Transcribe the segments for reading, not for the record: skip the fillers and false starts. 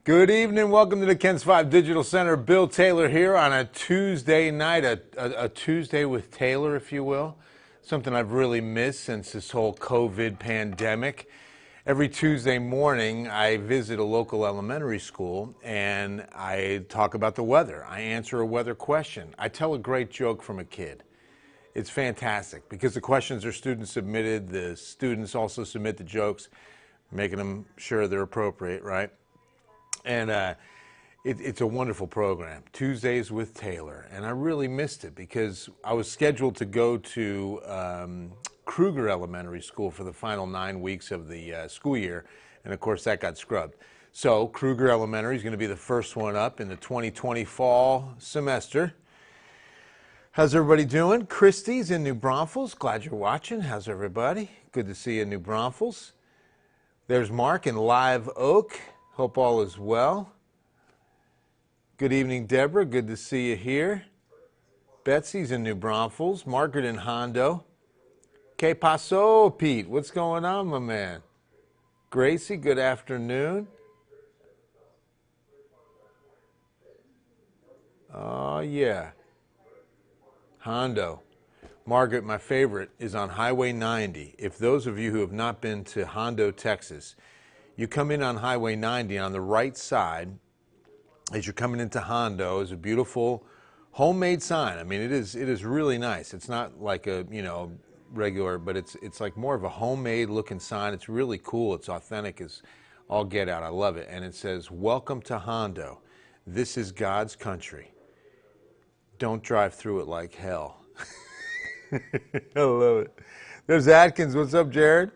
Good evening. Welcome to the Ken's 5 Digital Center. Bill Taylor here on a Tuesday night, a Tuesday with Taylor, if you will. Something I've really missed since this whole COVID pandemic. Every Tuesday morning, I visit a local elementary school and I talk about the weather. I answer a weather question. I tell a great joke from a kid. It's fantastic because the questions are student submitted. The students also submit the jokes, making them sure they're appropriate, right? And it's a wonderful program, Tuesdays with Taylor. And I really missed it because I was scheduled to go to Kruger Elementary School for the final 9 weeks of the school year. And of course, that got scrubbed. So Kruger Elementary is going to be the first one up in the 2020 fall semester. How's everybody doing? Christy's in New Braunfels. Glad you're watching. How's everybody? Good to see you in New Braunfels. There's Mark in Live Oak. Hope all is well. Good evening, Deborah. Good to see you here. Betsy's in New Braunfels. Margaret in Hondo. Que paso, Pete? What's going on, my man? Gracie, good afternoon. Oh, yeah. Hondo. Margaret, my favorite, is on Highway 90. If those of you who have not been to Hondo, Texas, you come in on Highway 90 on the right side as you're coming into Hondo is a beautiful homemade sign. I mean, it is really nice. It's not like a, regular, but it's like more of a homemade looking sign. It's really cool. It's authentic as all get out. I love it. And it says, "Welcome to Hondo. This is God's country. Don't drive through it like hell." I love it. There's Atkins. What's up, Jared?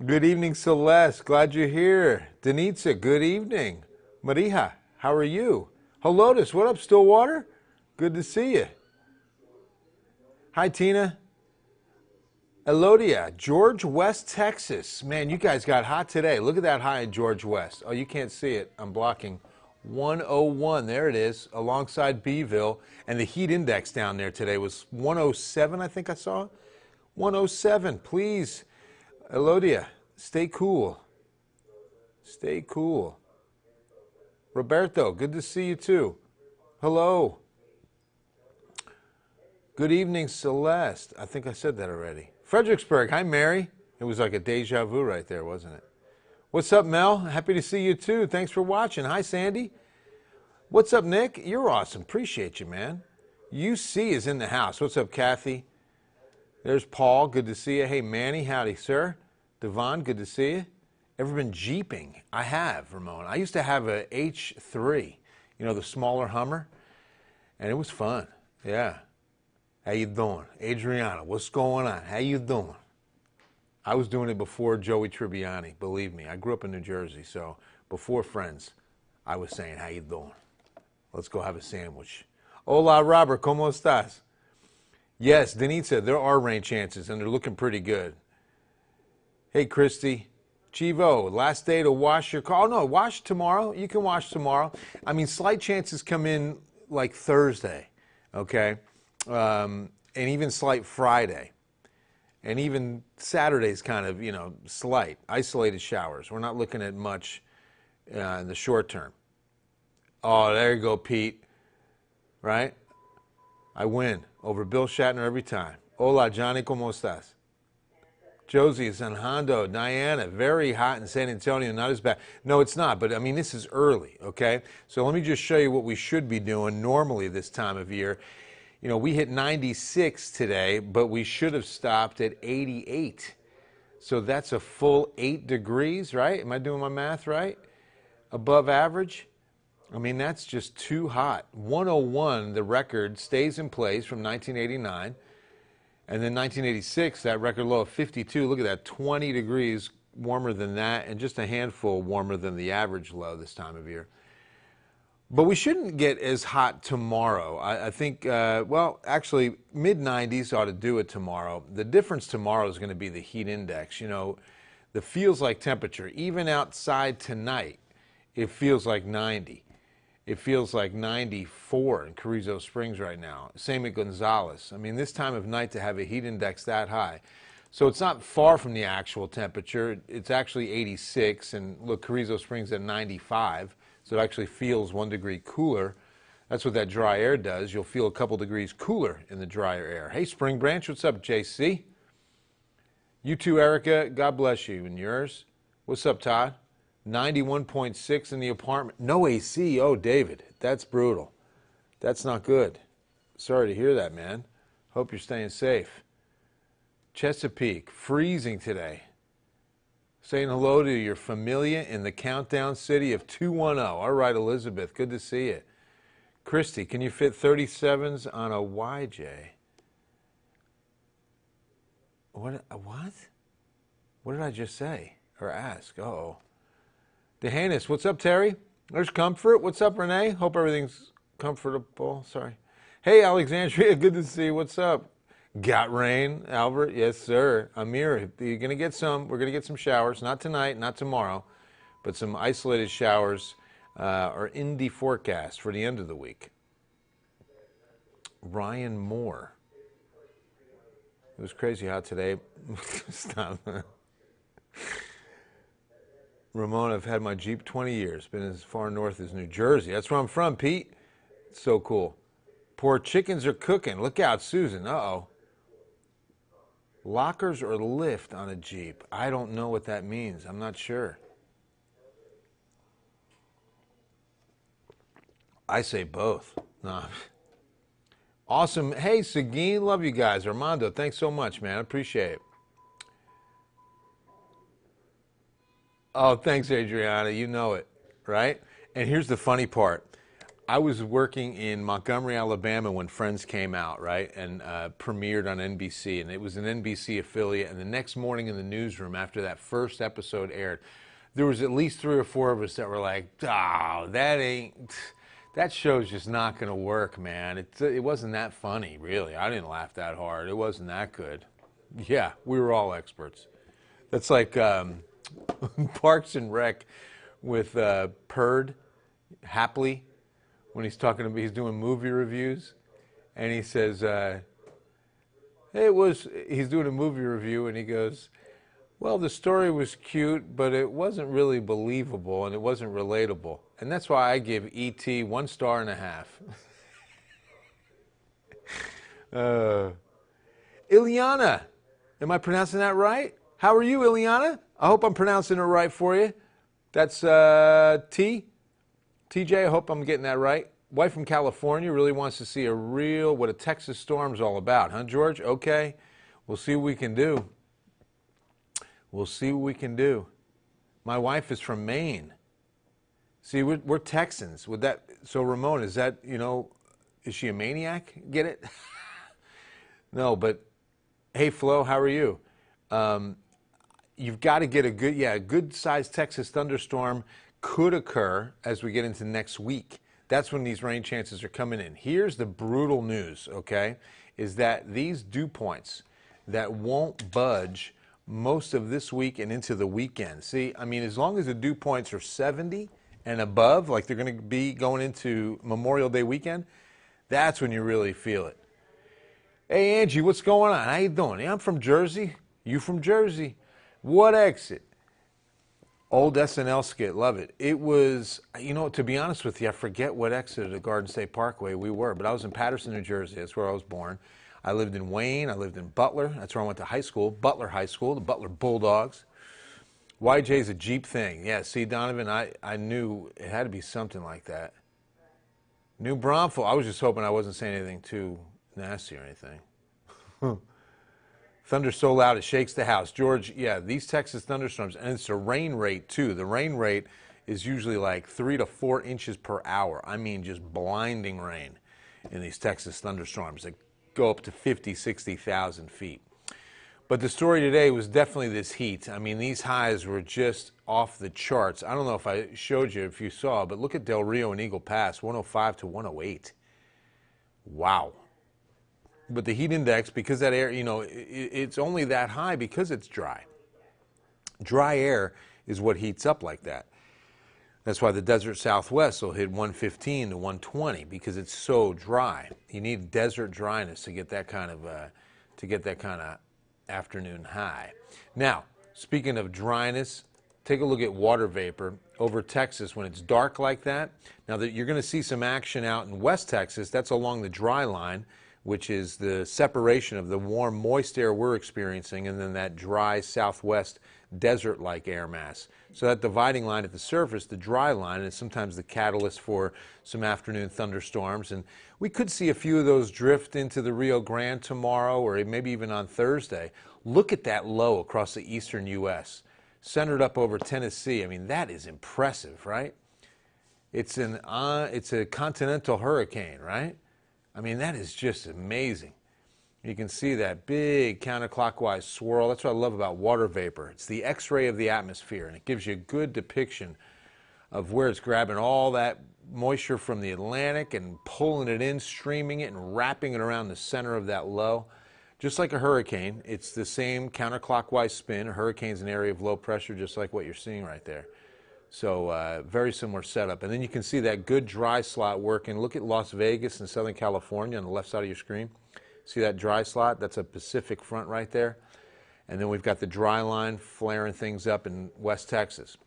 Good evening, Celeste. Glad you're here. Denitza, good evening. Marija, how are you? Helotus, what up, Stillwater? Good to see you. Hi, Tina. Elodia, George West, Texas. Man, you guys got hot today. Look at that high in George West. Oh, you can't see it. I'm blocking. 101, there it is, alongside Beeville. And the heat index down there today was 107, I think I saw. 107, please. Elodia, stay cool. Stay cool. Roberto, good to see you too. Hello. Good evening, Celeste. I think I said that already. Fredericksburg, hi, Mary. It was like a deja vu right there, wasn't it? What's up, Mel? Happy to see you too. Thanks for watching. Hi, Sandy. What's up, Nick? You're awesome. Appreciate you, man. UC is in the house. What's up, Kathy? There's Paul. Good to see you. Hey, Manny. Howdy, sir. Devon, good to see you. Ever been Jeeping? I have, Ramon. I used to have a H3, the smaller Hummer, and it was fun. Yeah. How you doing? Adriana, what's going on? How you doing? I was doing it before Joey Tribbiani, believe me. I grew up in New Jersey, so before Friends, I was saying, how you doing? Let's go have a sandwich. Hola, Robert, ¿cómo estás? Yes, Denitza, there are rain chances, and they're looking pretty good. Hey, Christy. Chivo, last day to wash your car. Oh, no, wash tomorrow. You can wash tomorrow. I mean, slight chances come in like Thursday, okay? And even slight Friday. And even Saturday's kind of, slight, isolated showers. We're not looking at much in the short term. Oh, there you go, Pete. Right? I win over Bill Shatner every time. Hola, Johnny, ¿cómo estás? Josie is in Hondo. Diana, very hot in San Antonio, not as bad. No, it's not, but I mean, this is early, okay? So let me just show you what we should be doing normally this time of year. We hit 96 today, but we should have stopped at 88. So that's a full 8 degrees, right? Am I doing my math right? Above average? I mean, that's just too hot. 101, the record, stays in place from 1989. And then 1986, that record low of 52. Look at that, 20 degrees warmer than that, and just a handful warmer than the average low this time of year. But we shouldn't get as hot tomorrow. I think, actually, mid-90s ought to do it tomorrow. The difference tomorrow is going to be the heat index. The feels like temperature. Even outside tonight, it feels like 90. It feels like 94 in Carrizo Springs right now. Same at Gonzales. I mean, this time of night to have a heat index that high. So it's not far from the actual temperature. It's actually 86, and look, Carrizo Springs at 95. So it actually feels 1 degree cooler. That's what that dry air does. You'll feel a couple degrees cooler in the drier air. Hey, Spring Branch, what's up, JC? You too, Erica. God bless you. And yours? What's up, Todd? 91.6 in the apartment. No AC. Oh, David, that's brutal. That's not good. Sorry to hear that, man. Hope you're staying safe. Chesapeake, freezing today. Saying hello to your familia in the countdown city of 210. All right, Elizabeth, good to see you. Christy, can you fit 37s on a YJ? What? What did I just say or ask? Uh-oh. Dehanis, what's up, Terry? There's Comfort. What's up, Renee? Hope everything's comfortable. Sorry. Hey, Alexandria, good to see you. What's up? Got rain, Albert? Yes, sir. Amir, you're gonna get some. We're gonna get some showers. Not tonight, not tomorrow, but some isolated showers are in the forecast for the end of the week. Ryan Moore. It was crazy how today. Stop. Ramon, I've had my Jeep 20 years. Been as far north as New Jersey. That's where I'm from, Pete. It's so cool. Poor chickens are cooking. Look out, Susan. Uh-oh. Lockers or lift on a Jeep? I don't know what that means. I'm not sure. I say both. No. Awesome. Hey, Seguin, love you guys. Armando, thanks so much, man. I appreciate it. Oh, thanks, Adriana. You know it, right? And here's the funny part. I was working in Montgomery, Alabama when Friends came out, right, and premiered on NBC, and it was an NBC affiliate, and the next morning in the newsroom after that first episode aired, there was at least 3 or 4 of us that were like, oh, that show's just not going to work, man. It wasn't that funny, really. I didn't laugh that hard. It wasn't that good. Yeah, we were all experts. That's like Parks and Rec with Perd, Hapley, when he's he's doing movie reviews, and he says, he's doing a movie review, and he goes, well, the story was cute, but it wasn't really believable, and it wasn't relatable. And that's why I give E.T. 1.5 stars. Ileana, am I pronouncing that right? How are you, Ileana? I hope I'm pronouncing it right for you. That's TJ, I hope I'm getting that right. Wife from California really wants to see what a Texas storm's all about, huh, George? Okay, we'll see what we can do. We'll see what we can do. My wife is from Maine. See, we're Texans. So Ramon, is that, is she a maniac? Get it? No, but hey, Flo, how are you? You've got to get a good-sized Texas thunderstorm could occur as we get into next week. That's when these rain chances are coming in. Here's the brutal news, okay, is that these dew points that won't budge most of this week and into the weekend. See, I mean, as long as the dew points are 70 and above, like they're going to be going into Memorial Day weekend, that's when you really feel it. Hey, Angie, what's going on? How you doing? Yeah, I'm from Jersey. You from Jersey? What exit? Old SNL skit, love it. It was, to be honest with you, I forget what exit of the Garden State Parkway we were, but I was in Paterson, New Jersey. That's where I was born. I lived in Wayne. I lived in Butler. That's where I went to high school, Butler High School, the Butler Bulldogs. YJ's a Jeep thing. Yeah, see, Donovan, I knew it had to be something like that. New Braunfels. I was just hoping I wasn't saying anything too nasty or anything. Thunder so loud it shakes the house. George, yeah, these Texas thunderstorms, and it's a rain rate too. The rain rate is usually like 3 to 4 inches per hour. I mean, just blinding rain in these Texas thunderstorms that go up to 50, 60,000 feet. But the story today was definitely this heat. I mean, these highs were just off the charts. I don't know if I showed you, if you saw, but look at Del Rio and Eagle Pass, 105 to 108. Wow. But the heat index, because that air, it's only that high because it's dry. Dry air is what heats up like that. That's why the desert Southwest will hit 115 to 120 because it's so dry. You need desert dryness to get that kind of afternoon high. Now, speaking of dryness, take a look at water vapor over Texas when it's dark like that. Now that you're going to see some action out in West Texas, that's along the dry line, which is the separation of the warm, moist air we're experiencing and then that dry southwest desert-like air mass. So that dividing line at the surface, the dry line, is sometimes the catalyst for some afternoon thunderstorms. And we could see a few of those drift into the Rio Grande tomorrow or maybe even on Thursday. Look at that low across the eastern U.S., centered up over Tennessee. I mean, that is impressive, right? It's a continental hurricane, right? I mean, that is just amazing. You can see that big counterclockwise swirl. That's what I love about water vapor. It's the X-ray of the atmosphere, and it gives you a good depiction of where it's grabbing all that moisture from the Atlantic and pulling it in, streaming it, and wrapping it around the center of that low. Just like a hurricane, it's the same counterclockwise spin. A hurricane's an area of low pressure, just like what you're seeing right there. So very similar setup. And then you can see that good dry slot working. Look at Las Vegas and Southern California on the left side of your screen. See that dry slot? That's a Pacific front right there. And then we've got the dry line flaring things up in West Texas.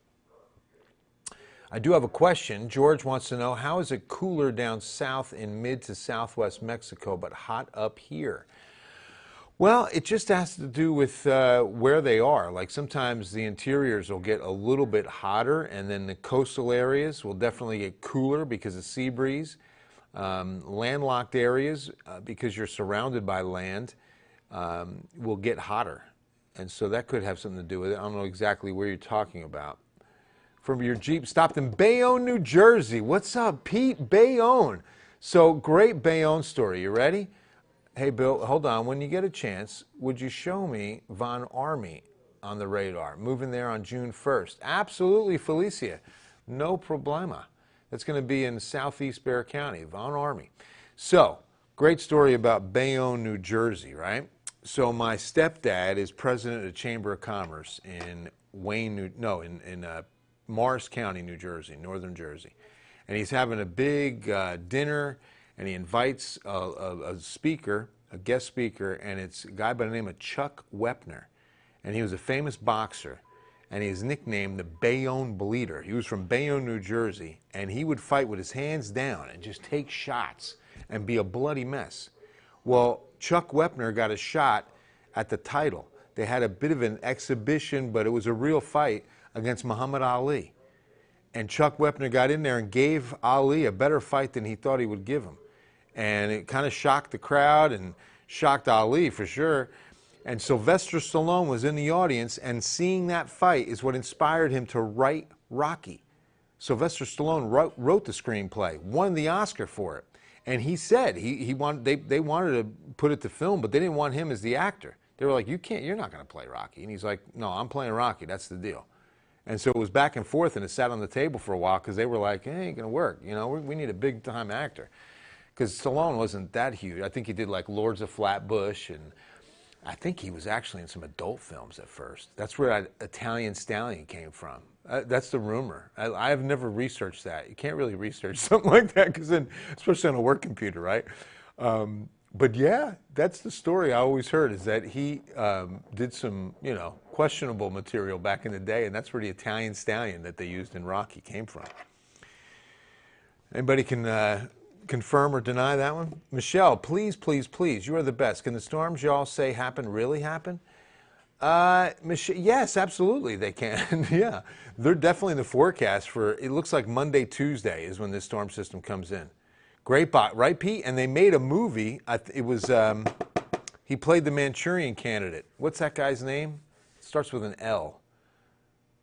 I do have a question. George wants to know, how is it cooler down south in mid to southwest Mexico but hot up here? Well, it just has to do with where they are. Like sometimes the interiors will get a little bit hotter, and then the coastal areas will definitely get cooler because of sea breeze. Landlocked areas, because you're surrounded by land, will get hotter. And so that could have something to do with it. I don't know exactly where you're talking about. From your Jeep stopped in Bayonne, New Jersey. What's up, Pete? Bayonne. So great Bayonne story. You ready? Hey, Bill, hold on. When you get a chance, would you show me Von Army on the radar? Moving there on June 1st. Absolutely, Felicia. No problema. That's going to be in southeast Bexar County, Von Army. So, great story about Bayonne, New Jersey, right? So my stepdad is president of the Chamber of Commerce in Morris County, New Jersey, northern Jersey. And he's having a big dinner, and he invites a speaker, a guest speaker, and it's a guy by the name of Chuck Wepner. And he was a famous boxer, and he's nicknamed the Bayonne Bleeder. He was from Bayonne, New Jersey, and he would fight with his hands down and just take shots and be a bloody mess. Well, Chuck Wepner got a shot at the title. They had a bit of an exhibition, but it was a real fight against Muhammad Ali. And Chuck Wepner got in there and gave Ali a better fight than he thought he would give him. And it kind of shocked the crowd and shocked Ali for sure. And Sylvester Stallone was in the audience, and seeing that fight is what inspired him to write Rocky. Sylvester Stallone wrote the screenplay, won the Oscar for it. And he said they wanted to put it to film, but they didn't want him as the actor. They were like, you're not going to play Rocky. And he's like, no, I'm playing Rocky. That's the deal. And so it was back and forth, and it sat on the table for a while because they were like, it ain't going to work. You know, we need a big-time actor. Because Stallone wasn't that huge. I think he did like Lords of Flatbush, and I think he was actually in some adult films at first. That's where that Italian Stallion came from. That's the rumor. I have never researched that. You can't really research something like that, because then, especially on a work computer, right? But yeah, that's the story I always heard, is that he did some, questionable material back in the day, and that's where the Italian Stallion that they used in Rocky came from. Anybody can confirm or deny that one? Michelle, please, please, please, you are the best. Can the storms y'all say happen really happen? Michelle, yes, absolutely they can. Yeah, they're definitely in the forecast for, it looks like Monday, Tuesday is when this storm system comes in. Great bot, right, Pete? And they made a movie. It was, he played the Manchurian Candidate. What's that guy's name? It starts with an L.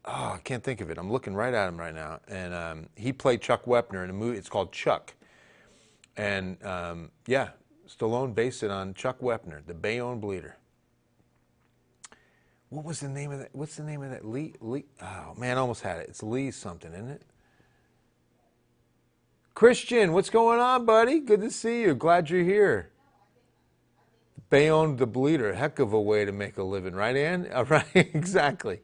Oh, I can't think of it. I'm looking right at him right now. And he played Chuck Wepner in a movie. It's called Chuck. And yeah, Stallone based it on Chuck Wepner, the Bayonne Bleeder. What was the name of that? What's the name of that? Lee? Oh, man, I almost had it. It's Lee something, isn't it? Christian, what's going on, buddy? Good to see you. Glad you're here. Bayonne the Bleeder. Heck of a way to make a living, right, Ann? All right, exactly.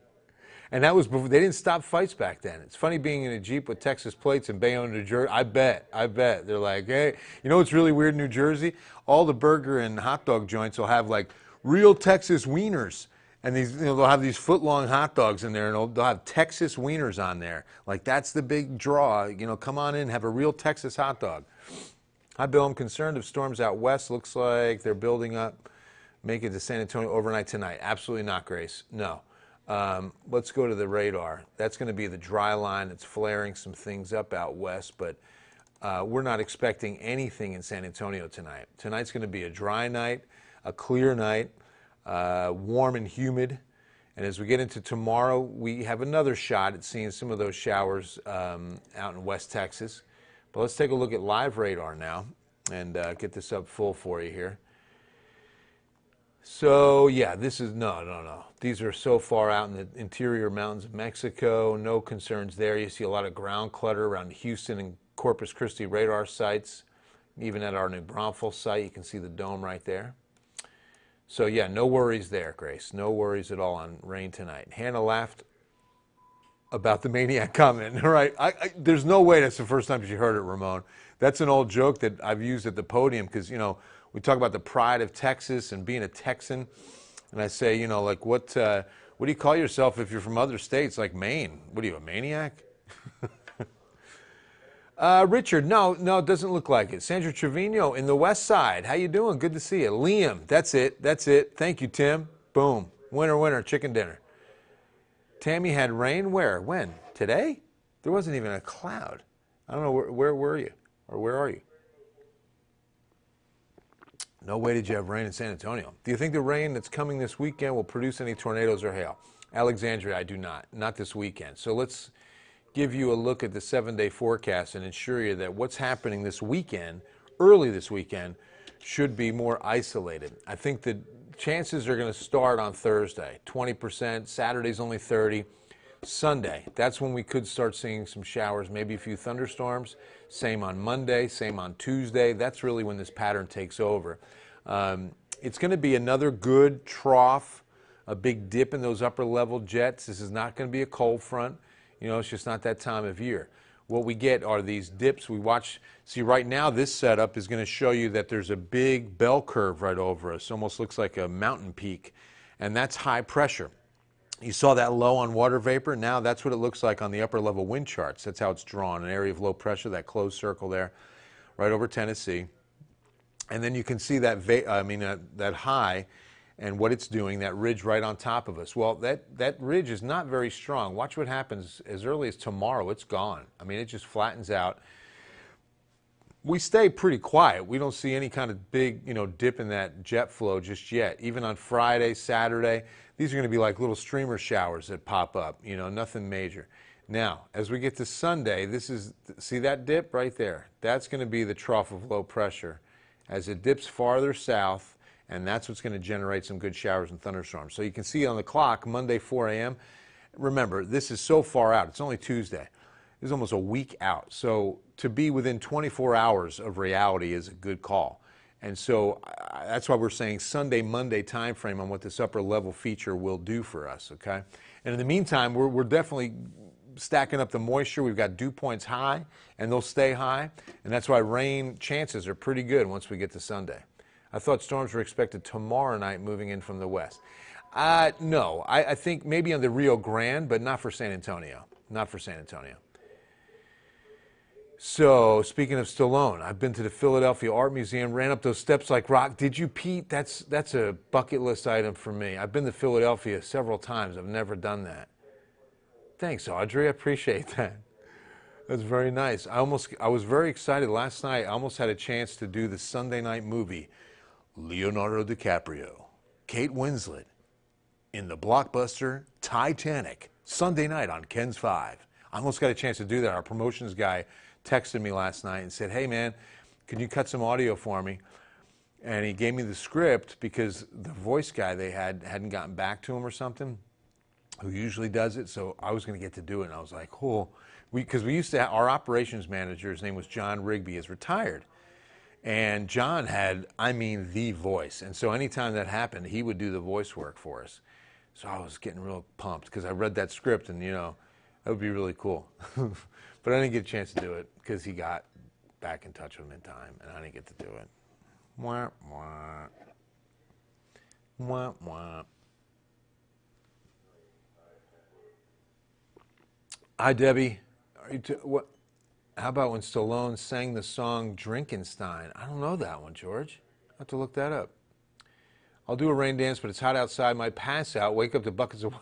And that was before, they didn't stop fights back then. It's funny being in a Jeep with Texas plates in Bayonne, New Jersey. I bet. They're like, hey, you know what's really weird in New Jersey? All the burger and hot dog joints will have like real Texas wieners. And these, they'll have these foot-long hot dogs in there, and they'll have Texas wieners on there. Like, that's the big draw. Come on in, have a real Texas hot dog. Hi, Bill. I'm concerned if storms out west. Looks like they're building up. Make it to San Antonio overnight tonight. Absolutely not, Grace. No. Let's go to the radar. That's going to be the dry line. It's flaring some things up out west, but we're not expecting anything in San Antonio tonight. Tonight's going to be a dry night, a clear night, warm and humid. And as we get into tomorrow, we have another shot at seeing some of those showers out in West Texas. But let's take a look at live radar now and get this up full for you here. So, yeah, this is, no. These are so far out in the interior mountains of Mexico. No concerns there. You see a lot of ground clutter around Houston and Corpus Christi radar sites. Even at our New Braunfels site, you can see the dome right there. So, yeah, no worries there, Grace. No worries at all on rain tonight. Hannah laughed about the maniac comment. All right, there's no way that's the first time she heard it, Ramon. That's an old joke that I've used at the podium because, we talk about the pride of Texas and being a Texan. And I say, like, what do you call yourself if you're from other states, like Maine? What are you, a maniac? Richard, no, it doesn't look like it. Sandra Trevino in the West Side. How you doing? Good to see you. Liam, that's it. Thank you, Tim. Boom. Winner, chicken dinner. Tammy had rain where? When? Today? There wasn't even a cloud. I don't know, where were you? Or where are you? No way did you have rain in San Antonio. Do you think the rain that's coming this weekend will produce any tornadoes or hail? Alexandria, I do not. Not this weekend. So let's give you a look at the 7-day forecast and ensure you that what's happening this weekend, early this weekend, should be more isolated. I think the chances are going to start on Thursday, 20%. Saturday's only 30%. Sunday, that's when we could start seeing some showers, maybe a few thunderstorms. Same on Monday, same on Tuesday. That's really when this pattern takes over. It's going to be another good trough, a big dip in those upper level jets. This is not going to be a cold front. It's just not that time of year. What we get are these dips. We watch, see right now this setup is going to show you that there's a big bell curve right over us. Almost looks like a mountain peak, and that's high pressure. You saw that low on water vapor. Now that's what it looks like on the upper level wind charts. That's how it's drawn, an area of low pressure, that closed circle there, right over Tennessee. And then you can see that that high and what it's doing, that ridge right on top of us. Well, that ridge is not very strong. Watch what happens as early as tomorrow. It's gone. It just flattens out. We stay pretty quiet. We don't see any kind of big, dip in that jet flow just yet. Even on Friday, Saturday, these are going to be like little streamer showers that pop up, nothing major. Now, as we get to Sunday, see that dip right there? That's going to be the trough of low pressure as it dips farther south, and that's what's going to generate some good showers and thunderstorms. So you can see on the clock, Monday, 4 a.m. Remember, this is so far out. It's only Tuesday. This is almost a week out. So to be within 24 hours of reality is a good call. And so that's why we're saying Sunday, Monday time frame on what this upper level feature will do for us, okay? And in the meantime, we're definitely stacking up the moisture. We've got dew points high, and they'll stay high. And that's why rain chances are pretty good once we get to Sunday. I thought storms were expected tomorrow night moving in from the west. No, I think maybe on the Rio Grande, but not for San Antonio. Not for San Antonio. So, speaking of Stallone, I've been to the Philadelphia Art Museum, ran up those steps like rock. Did you, Pete? That's a bucket list item for me. I've been to Philadelphia several times. I've never done that. Thanks, Audrey. I appreciate that. That's very nice. I was very excited last night. I almost had a chance to do the Sunday night movie, Leonardo DiCaprio, Kate Winslet, in the blockbuster Titanic, Sunday night on Ken's 5. I almost got a chance to do that. Our promotions guy texted me last night and said, hey man, can you cut some audio for me? And he gave me the script because the voice guy they hadn't gotten back to him or something, who usually does it, so I was going to get to do it. And I was like, cool. Because we used to have, our operations manager, his name was John Rigby, is retired. And John had, the voice. And so anytime that happened, he would do the voice work for us. So I was getting real pumped because I read that script and, that would be really cool. But I didn't get a chance to do it because he got back in touch with him in time, and I didn't get to do it. Wah, wah. Wah, wah. Hi, Debbie. What? How about when Stallone sang the song Drinkenstein? I don't know that one, George. I have to look that up. I'll do a rain dance, but it's hot outside. Might pass out. Wake up to buckets of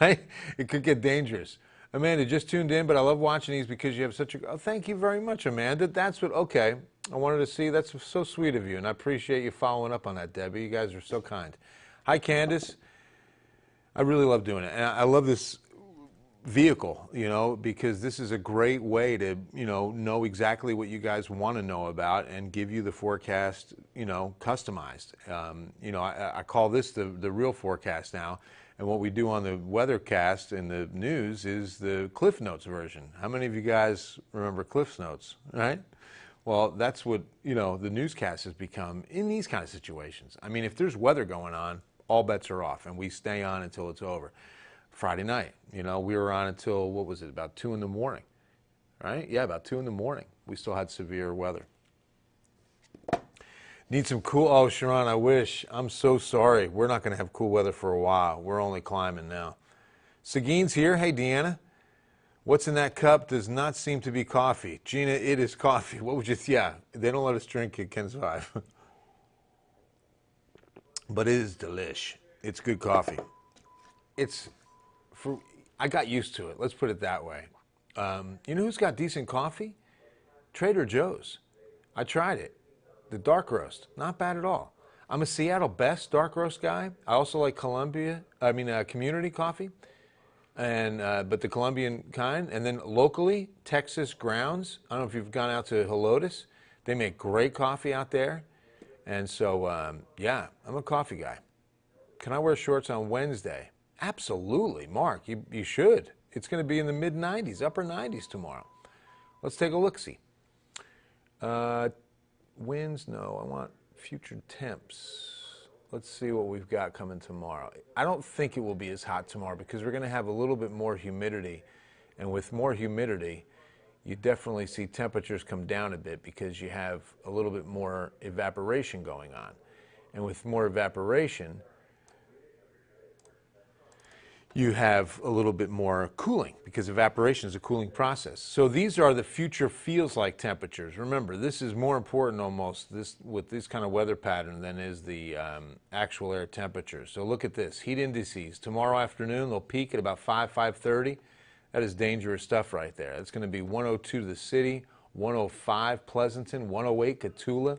right? It could get dangerous. Amanda just tuned in, but I love watching these because you have such a. Oh, thank you very much, Amanda. That's what. Okay, I wanted to see. That's so sweet of you, and I appreciate you following up on that, Debbie. You guys are so kind. Hi, Candace. I really love doing it, and I love this vehicle, because this is a great way to, know exactly what you guys want to know about and give you the forecast, customized. I call this the real forecast now. And what we do on the weathercast in the news is the Cliff Notes version. How many of you guys remember Cliff Notes, right? Well, that's what, the newscast has become in these kind of situations. I mean, if there's weather going on, all bets are off, and we stay on until it's over. Friday night, we were on until, what was it, about 2 in the morning, right? Yeah, about 2 in the morning. We still had severe weather. Need some cool, oh, Sharon, I wish. I'm so sorry. We're not going to have cool weather for a while. We're only climbing now. Sagine's here. Hey, Deanna. What's in that cup does not seem to be coffee. Gina, it is coffee. What would you, yeah, they don't let us drink at Ken's 5. But it is delish. It's good coffee. I got used to it. Let's put it that way. You know who's got decent coffee? Trader Joe's. I tried it. The dark roast, not bad at all. I'm a Seattle Best dark roast guy. I also like Community coffee, and but the Colombian kind. And then locally, Texas Grounds. I don't know if you've gone out to Helotes. They make great coffee out there. And so, yeah, I'm a coffee guy. Can I wear shorts on Wednesday? Absolutely, Mark, you should. It's going to be in the mid-90s, upper 90s tomorrow. Let's take a look-see. Winds, no, I want future temps. Let's see what we've got coming tomorrow. I don't think it will be as hot tomorrow because we're going to have a little bit more humidity. And with more humidity, you definitely see temperatures come down a bit because you have a little bit more evaporation going on. And with more evaporation, you have a little bit more cooling because evaporation is a cooling process. So these are the future feels like temperatures. Remember, this is more important almost with this kind of weather pattern than is the actual air temperatures. So look at this, heat indices. Tomorrow afternoon, they'll peak at about 5:30. That is dangerous stuff right there. It's going to be 102 to the city, 105 Pleasanton, 108 Cotulla.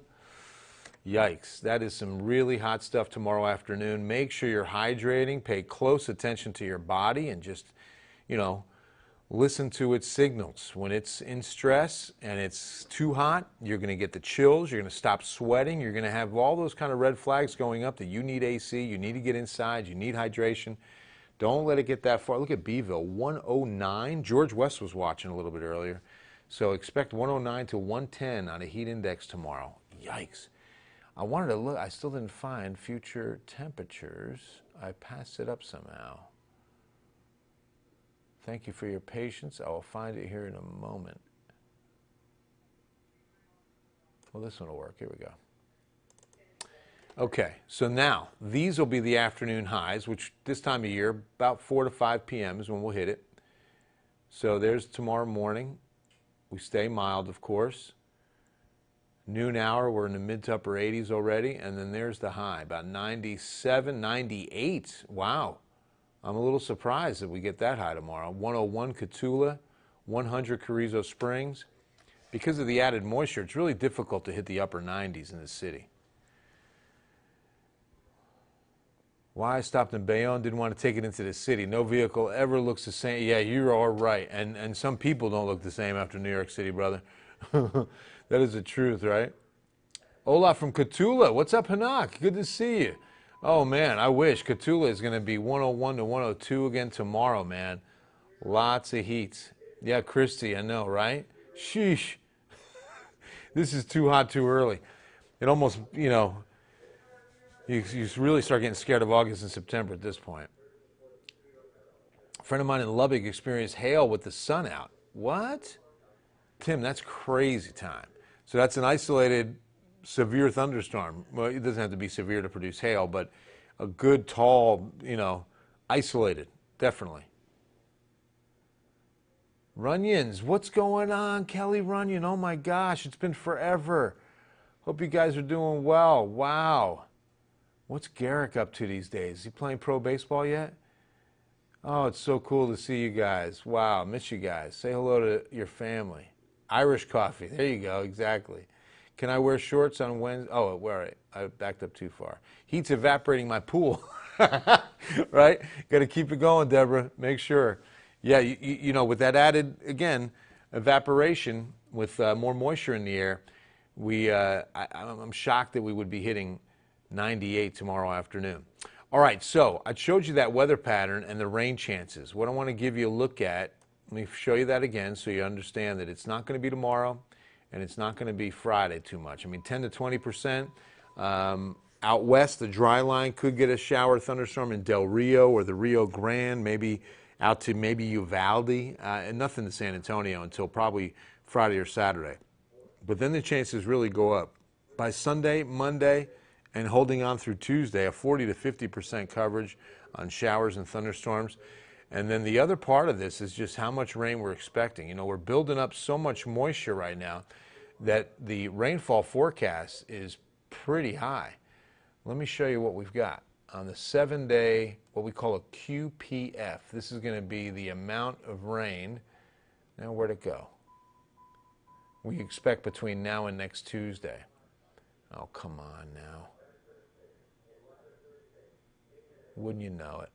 Yikes, that is some really hot stuff tomorrow afternoon. Make sure you're hydrating, pay close attention to your body, and just, listen to its signals. When it's in stress and it's too hot, you're going to get the chills, you're going to stop sweating, you're going to have all those kind of red flags going up that you need AC, you need to get inside, you need hydration. Don't let it get that far. Look at Beeville, 109. George West was watching a little bit earlier. So expect 109 to 110 on a heat index tomorrow. Yikes. I wanted to look, I still didn't find future temperatures. I passed it up somehow. Thank you for your patience. I will find it here in a moment. Well, this one will work. Here we go. Okay, so now these will be the afternoon highs, which this time of year, about 4 to 5 p.m. is when we'll hit it. So there's tomorrow morning. We stay mild, of course. Noon hour, we're in the mid to upper 80s already, and then there's the high, about 97, 98. Wow. I'm a little surprised that we get that high tomorrow. 101 Cotulla, 100 Carrizo Springs. Because of the added moisture, it's really difficult to hit the upper 90s in the city. Why I stopped in Bayonne, didn't want to take it into the city. No vehicle ever looks the same. Yeah, you are right. And some people don't look the same after New York City, brother. That is the truth, right? Olaf from Cotulla. What's up, Hanak? Good to see you. Oh, man, I wish. Cotulla is going to be 101 to 102 again tomorrow, man. Lots of heat. Yeah, Christy, I know, right? Sheesh. This is too hot too early. It almost, you really start getting scared of August and September at this point. A friend of mine in Lubbock experienced hail with the sun out. What? Tim, that's crazy time. So that's an isolated, severe thunderstorm. Well, it doesn't have to be severe to produce hail, but a good, tall, isolated, definitely. Runyons, what's going on, Kelly Runyon? Oh my gosh, it's been forever. Hope you guys are doing well. Wow. What's Garrick up to these days? Is he playing pro baseball yet? Oh, it's so cool to see you guys. Wow, miss you guys. Say hello to your family. Irish coffee. There you go, exactly. Can I wear shorts on Wednesday? Oh, all right. I backed up too far. Heat's evaporating my pool. Right? Got to keep it going, Deborah. Make sure. Yeah, you know, with that added, again, evaporation, with more moisture in the air, I'm shocked that we would be hitting 98 tomorrow afternoon. All right, so I showed you that weather pattern and the rain chances. What I want to give you a look at, let me show you that again so you understand that it's not going to be tomorrow and it's not going to be Friday too much. I mean, 10 to 20%. Out west, the dry line could get a shower thunderstorm in Del Rio or the Rio Grande, maybe out to maybe Uvalde, and nothing to San Antonio until probably Friday or Saturday. But then the chances really go up. By Sunday, Monday, and holding on through Tuesday, a 40 to 50% coverage on showers and thunderstorms. And then the other part of this is just how much rain we're expecting. You know, we're building up so much moisture right now that the rainfall forecast is pretty high. Let me show you what we've got. On the 7-day, what we call a QPF, this is going to be the amount of rain. Now, where'd it go? We expect between now and next Tuesday. Oh, come on now. Wouldn't you know it?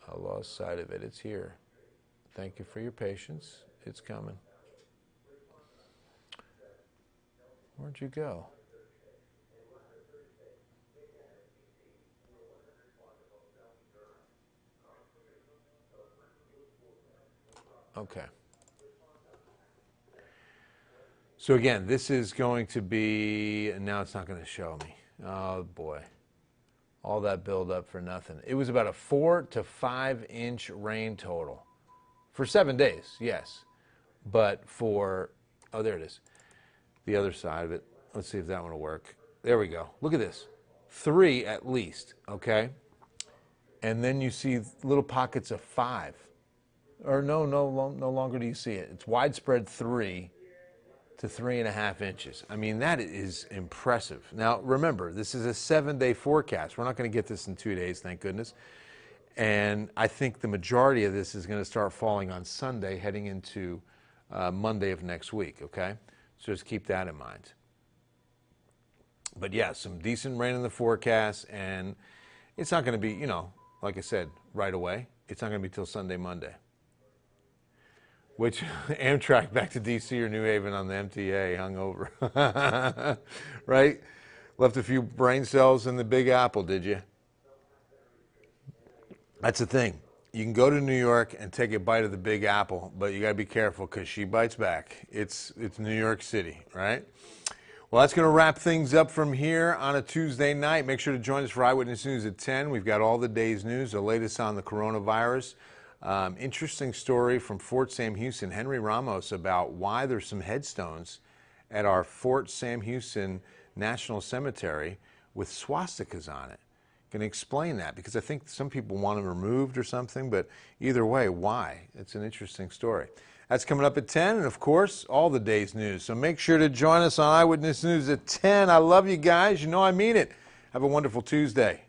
I lost sight of it. It's here. Thank you for your patience. It's coming. Where'd you go? Okay. So again, this is going to be, and now it's not going to show me. Oh boy. All that build up for nothing. It was about a 4 to 5 inch rain total for 7 days, yes. But for, oh, there it is. The other side of it. Let's see if that one will work. There we go. Look at this. 3 at least, okay? And then you see little pockets of 5. Or no longer do you see it. It's widespread 3 to 3.5 inches. I mean, that is impressive. Now, remember, this is a 7-day forecast. We're not going to get this in 2 days, thank goodness. And I think the majority of this is going to start falling on Sunday, heading into Monday of next week, okay? So just keep that in mind. But yeah, some decent rain in the forecast, and it's not going to be, you know, like I said, right away. It's not going to be till Sunday, Monday. Which, Amtrak back to D.C. or New Haven on the MTA, hungover. Right? Left a few brain cells in the Big Apple, did you? That's the thing. You can go to New York and take a bite of the Big Apple, but you got to be careful because she bites back. It's New York City, right? Well, that's going to wrap things up from here on a Tuesday night. Make sure to join us for Eyewitness News at 10. We've got all the day's news, the latest on the coronavirus. Interesting story from Fort Sam Houston, Henry Ramos, about why there's some headstones at our Fort Sam Houston National Cemetery with swastikas on it. Going to explain that because I think some people want them removed or something, but either way, why? It's an interesting story. That's coming up at 10, and of course, all the day's news. So make sure to join us on Eyewitness News at 10. I love you guys. You know I mean it. Have a wonderful Tuesday.